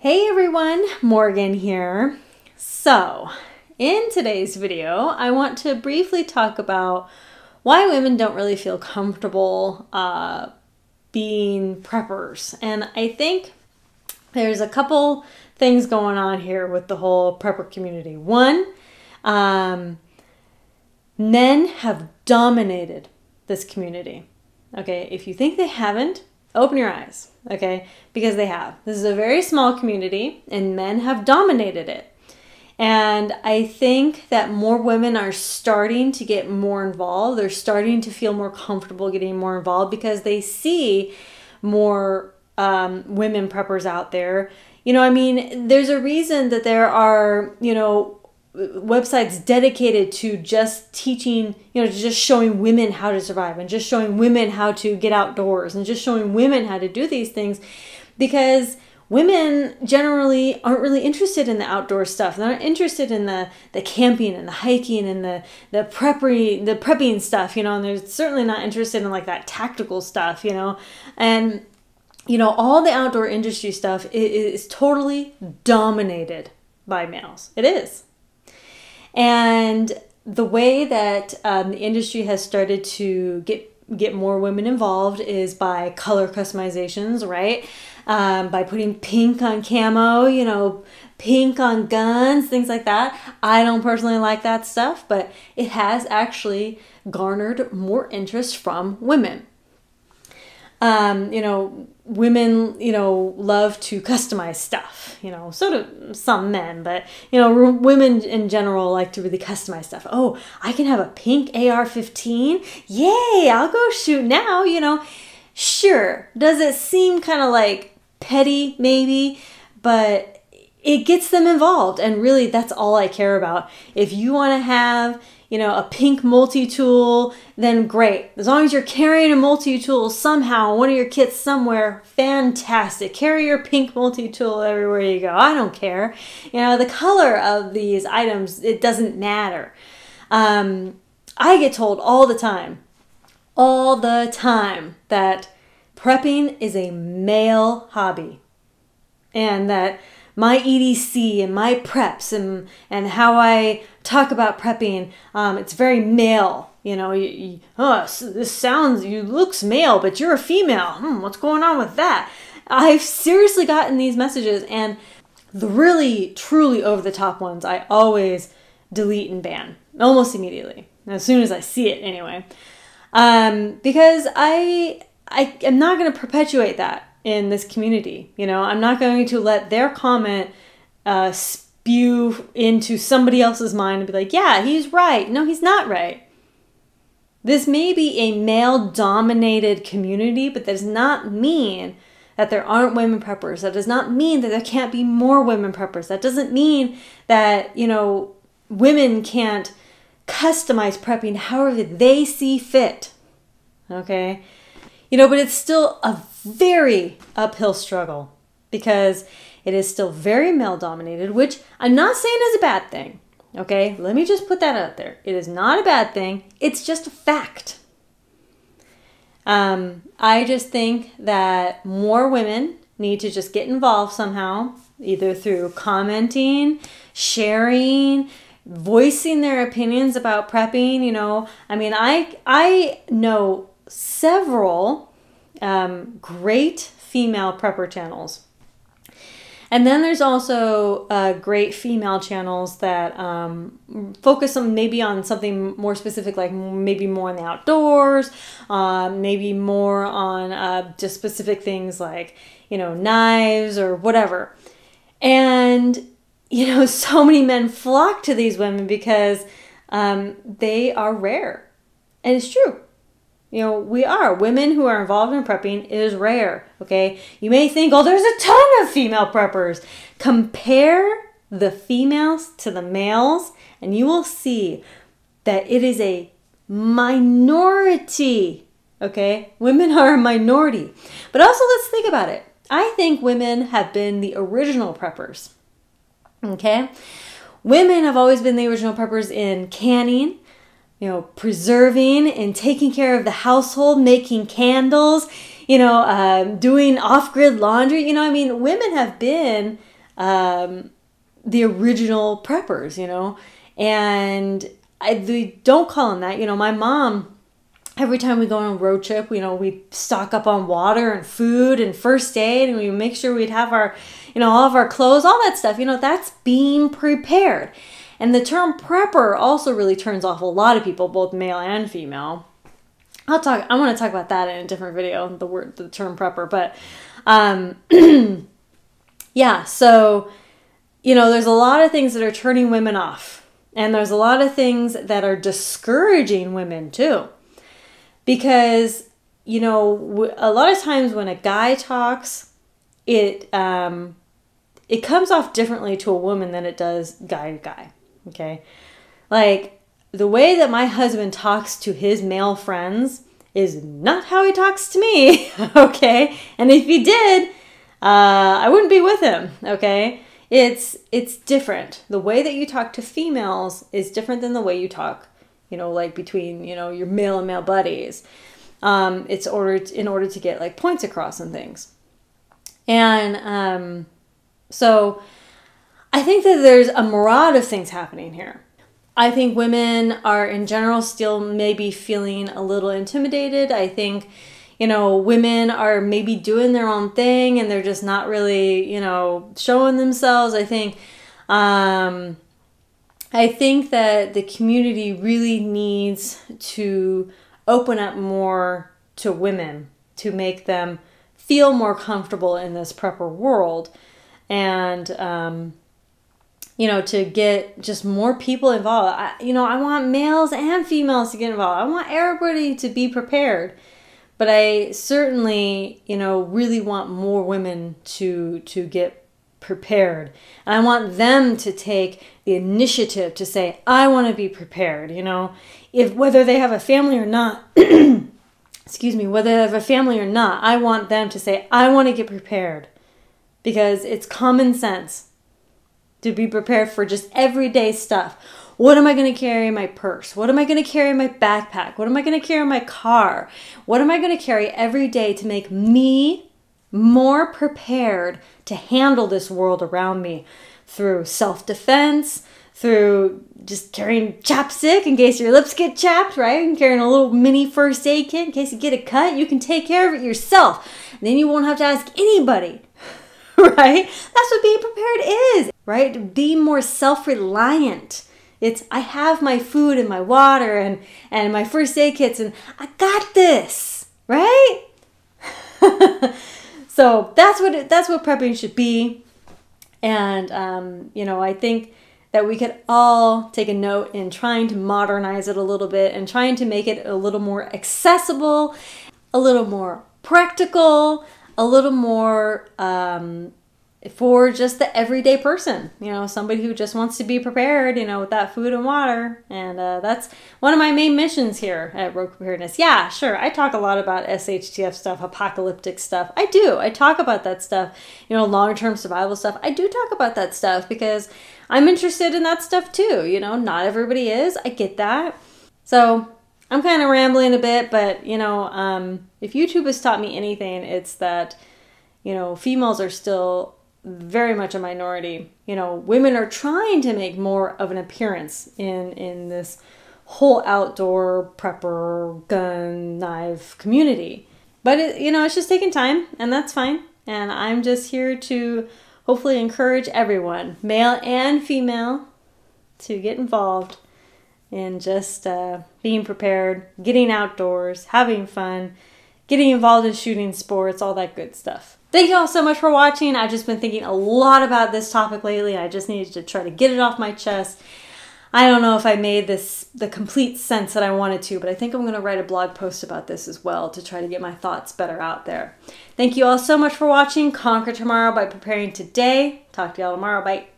Hey everyone, Morgan here. So, in today's video, I want to briefly talk about why women don't really feel comfortable being preppers. And I think there's a couple things going on here with the whole prepper community. One, men have dominated this community. Okay, if you think they haven't, open your eyes, okay? Because they have. This is a very small community and men have dominated it. And I think that more women are starting to get more involved. They're starting to feel more comfortable getting more involved because they see more women preppers out there. There's a reason that there are, websites dedicated to just teaching, just showing women how to survive and just showing women how to get outdoors and just showing women how to do these things, because women generally aren't really interested in the outdoor stuff. They're not interested in the camping and the hiking and the prepping stuff, and they're certainly not interested in like that tactical stuff, and all the outdoor industry stuff is totally dominated by males. It is. And the way that the industry has started to get more women involved is by color customizations, right? By putting pink on camo, pink on guns, things like that. I don't personally like that stuff, but it has actually garnered more interest from women. Women, love to customize stuff, so do some men, but, women in general like to really customize stuff. Oh, I can have a pink AR-15. Yay, I'll go shoot now, Sure. Does it seem kind of like petty? Maybe, but it gets them involved. And really, that's all I care about. If you want to have a pink multi-tool, then great. As long as you're carrying a multi-tool somehow, one of your kits somewhere, fantastic. Carry your pink multi-tool everywhere you go. I don't care. The color of these items, it doesn't matter. I get told all the time that prepping is a male hobby, and that my EDC and my preps and how I talk about prepping, it's very male. You looks male, but you're a female. What's going on with that? I've seriously gotten these messages, and the really, truly over-the-top ones, I always delete and ban almost immediately, as soon as I see it anyway. Because I am not going to perpetuate that in this community. I'm not going to let their comment spew into somebody else's mind and be like, yeah, he's right. No, he's not right. This may be a male-dominated community, but that does not mean that there aren't women preppers. That does not mean that there can't be more women preppers. That doesn't mean that, women can't customize prepping however they see fit. Okay? But it's still a very uphill struggle because it is still very male-dominated, which I'm not saying is a bad thing, okay? Let me just put that out there. It is not a bad thing. It's just a fact. I just think that more women need to just get involved somehow, either through commenting, sharing, voicing their opinions about prepping. I know several great female prepper channels. And then there's also great female channels that focus on something more specific, like maybe more in the outdoors, maybe more on just specific things like, knives or whatever. And, so many men flock to these women because they are rare. And it's true. We are. Women who are involved in prepping is rare, okay? You may think, oh, there's a ton of female preppers. Compare the females to the males, and you will see that it is a minority, okay? Women are a minority. But also, let's think about it. I think women have been the original preppers, okay? Women have always been the original preppers in canning, preserving and taking care of the household, making candles, doing off-grid laundry. Women have been the original preppers, you know, and they don't call them that. You know, my mom, every time we go on a road trip, you know, we stock up on water and food and first aid, and we make sure we'd have our, you know, all of our clothes, all that stuff. You know, that's being prepared. And the term prepper also really turns off a lot of people, both male and female. I want to talk about that in a different video, the term prepper, but yeah, so, you know, there's a lot of things that are turning women off, and there's a lot of things that are discouraging women too, because, you know, a lot of times when a guy talks, it comes off differently to a woman than it does guy to guy. Okay, like the way that my husband talks to his male friends is not how he talks to me. Okay, and if he did, I wouldn't be with him. Okay, it's different. The way that you talk to females is different than the way you talk, you know, like between, you know, your male and male buddies. It's in order to get like points across and things. And so I think that there's a myriad of things happening here. I think women are in general still maybe feeling a little intimidated. I think, you know, women are maybe doing their own thing and they're just not really, you know, showing themselves. I think that the community really needs to open up more to women to make them feel more comfortable in this prepper world, and you know, to get just more people involved. I want males and females to get involved. I want everybody to be prepared. But I certainly, you know, really want more women to get prepared. And I want them to take the initiative to say, I want to be prepared, you know, whether they have a family or not. Excuse me, whether they have a family or not, I want them to say, I want to get prepared. Because it's common sense to be prepared for just everyday stuff. What am I going to carry in my purse? What am I going to carry in my backpack? What am I going to carry in my car? What am I going to carry every day to make me more prepared to handle this world around me, through self-defense, through just carrying chapstick in case your lips get chapped, right? And carrying a little mini first aid kit in case you get a cut. You can take care of it yourself. And then you won't have to ask anybody. Right? That's what being prepared is, right? Being more self-reliant. It's, I have my food and my water and my first aid kits, and I got this, right? So that's what prepping should be. And, you know, I think that we could all take a note in trying to modernize it a little bit and trying to make it a little more accessible, a little more practical, a little more for just the everyday person, you know, somebody who just wants to be prepared, you know, with that food and water. And that's one of my main missions here at Rogue Preparedness. Yeah, sure, I talk a lot about SHTF stuff, apocalyptic stuff. I do. I talk about that stuff, you know, long-term survival stuff. I do talk about that stuff because I'm interested in that stuff too. You know, not everybody is. I get that. So I'm kind of rambling a bit, but, you know, if YouTube has taught me anything, it's that, you know, females are still very much a minority. You know, women are trying to make more of an appearance in this whole outdoor prepper, gun, knife community. But, you know, it's just taking time, and that's fine. And I'm just here to hopefully encourage everyone, male and female, to get involved in just being prepared, getting outdoors, having fun, getting involved in shooting sports, all that good stuff. Thank you all so much for watching. I've just been thinking a lot about this topic lately. I just needed to try to get it off my chest. I don't know if I made this the complete sense that I wanted to, but I think I'm going to write a blog post about this as well to try to get my thoughts better out there. Thank you all so much for watching. Conquer tomorrow by preparing today. Talk to y'all tomorrow. Bye.